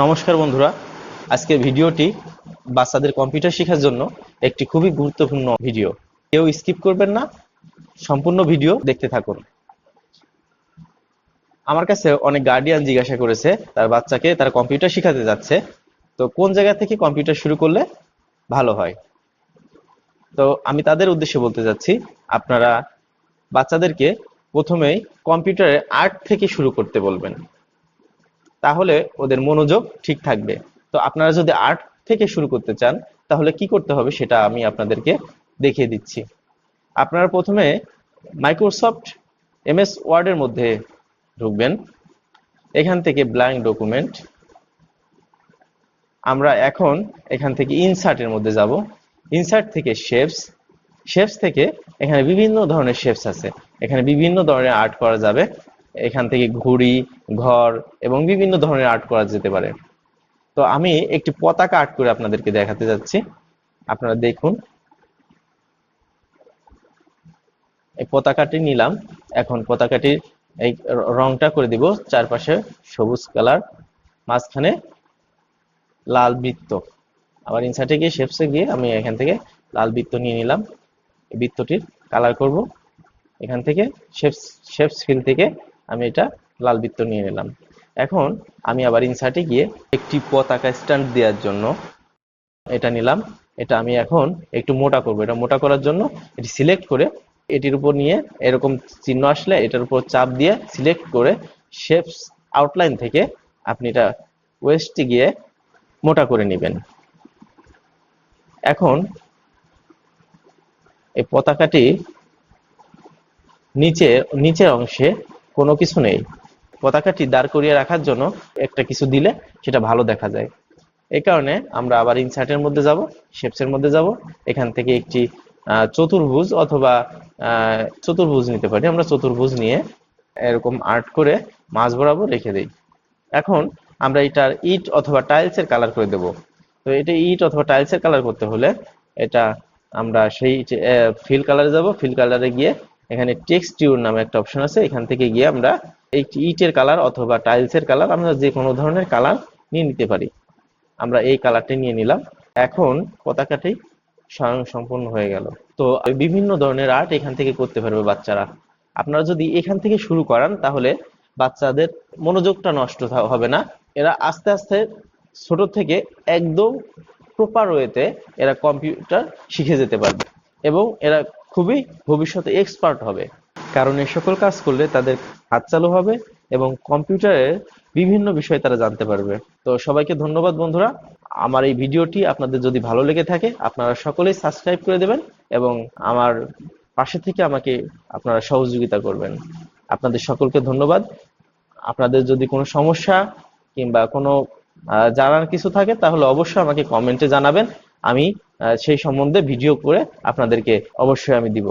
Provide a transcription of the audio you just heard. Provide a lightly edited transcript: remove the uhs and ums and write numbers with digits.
নমস্কার বন্ধুরা, আজকের ভিডিওটি বাচ্চাদের কম্পিউটার শেখার জন্য একটি খুবই গুরুত্বপূর্ণ ভিডিও। কেউ স্কিপ করবেন না, সম্পূর্ণ ভিডিও দেখতে থাকুন। আমার কাছে অনেক গার্ডিয়ান জিজ্ঞাসা করেছে তার বাচ্চাকে তারা কম্পিউটার শেখাতে যাচ্ছে, তো কোন জায়গা থেকে কম্পিউটার শুরু করলে ভালো হয়। তো আমি তাদের উদ্দেশ্যে বলতে যাচ্ছি, আপনারা বাচ্চাদেরকে প্রথমেই কম্পিউটারে আর্ট থেকে শুরু করতে বলবেন, তাহলে ওদের মনোযোগ ঠিক থাকবে। তো আপনারা যদি আর্ট থেকে শুরু করতে চান তাহলে কি করতে হবে সেটা আমি আপনাদেরকে দেখিয়ে দিচ্ছি। আপনারা প্রথমে মাইক্রোসফট এমএস ওয়ার্ডের মধ্যে ঢুকবেন। এখান থেকে ব্ল্যাঙ্ক ডকুমেন্ট, আমরা এখন এখান থেকে ইনসার্টের মধ্যে যাব। ইনসার্ট থেকে শেপস, শেপস থেকে এখানে বিভিন্ন ধরনের শেপস আছে, এখানে বিভিন্ন ধরনের আর্ট করা যাবে। এখান থেকে ঘুড়ি, ঘর এবং বিভিন্ন ধরনের আর্ট করা যেতে পারে। তো আমি একটি পতাকা আর্ট করে আপনাদেরকে দেখাতে যাচ্ছি, আপনারা দেখুন। এই পতাকাটি নিলাম, এখন পতাকাটির এই রংটা করে দিব চারপাশে সবুজ কালার, মাঝখানে লাল বৃত্ত। আবার ইনসার্টে গিয়ে শেপসে গিয়ে আমি এখান থেকে লাল বৃত্ত নিয়ে নিলাম, এই বৃত্তটির কালার করব। এখান থেকে শেপস ফিল থেকে আমি এটা লাল বৃত্ত নিয়ে নিলাম। এখন আমি আবার ইনসার্টে গিয়ে একটি পতাকা স্ট্যান্ড দেওয়ার জন্য এটা নিলাম। এটা আমি এখন একটু মোটা করব। এটা মোটা করার জন্য এটি সিলেক্ট করে এটির উপর নিয়ে এরকম চিহ্ন আসলে এটার উপর চাপ দিয়ে সিলেক্ট করে শেপস আউটলাইন থেকে আপনি এটা ওয়েস্টে গিয়ে মোটা করে নেবেন। এখন এই পতাকাটি নিচের অংশে কোনো কিছু নেই। পতাকাটি দাঁড় করিয়ে রাখার জন্য একটা কিছু দিলে সেটা ভালো দেখা যায়। এই কারণে আমরা আবার ইনসার্টের মধ্যে যাব, শেপসের মধ্যে যাব। এখান থেকে একটি চতুর্ভুজ অথবা চতুর্ভুজ নিতে পারি। আমরা চতুর্ভুজ নিয়ে এরকম আর্ট করে মাঝ বরাবর রেখে দেই। এখন আমরা এটার ইট অথবা টাইলসের কালার করে দেব। তো এটা ইট অথবা টাইলসের কালার করতে হলে এটা আমরা সেই ফিল কালারে যাব। ফিল কালারে গিয়ে এখানে টেক্সটিউর নামে একটা অপশন আছে, এখান থেকে গিয়ে আমরা এই ইটের কালার অথবা টাইলসের কালার আমরা যে কোনো ধরনের কালার নিয়ে নিতে পারি। আমরা এই কালারটি নিয়ে নিলাম। এখন পতাকাটি সম্পূর্ণ হয়ে গেল। তো বিভিন্ন ধরনের আর্ট এখান থেকে করতে পারবে বাচ্চারা। আপনারা যদি এখান থেকে শুরু করান তাহলে বাচ্চাদের মনোযোগটা নষ্ট হবে না। এরা আস্তে আস্তে ছোট থেকে একদম প্রপার ওয়েতে এরা কম্পিউটার শিখে যেতে পারবে এবং এরা খুবই ভবিষ্যতে এক্সপার্ট হবে, কারণ এই সকল কাজ করলে তাদের হাত চালু হবে এবং কম্পিউটারের বিভিন্ন বিষয় তারা জানতে পারবে। তো সবাইকে ধন্যবাদ বন্ধুরা। আমার এই ভিডিওটি আপনাদের যদি ভালো লেগে থাকে আপনারা সকলেই সাবস্ক্রাইব করে দেবেন এবং আমার পাশে থেকে আমাকে আপনারা সহযোগিতা করবেন। আপনাদের সকলকে ধন্যবাদ। আপনাদের যদি কোনো সমস্যা কিংবা কোনো জানার কিছু থাকে তাহলে অবশ্যই আমাকে কমেন্টে জানাবেন। আমি সেই সম্বন্ধে ভিডিও করে আপনাদেরকে অবশ্যই আমি দিব।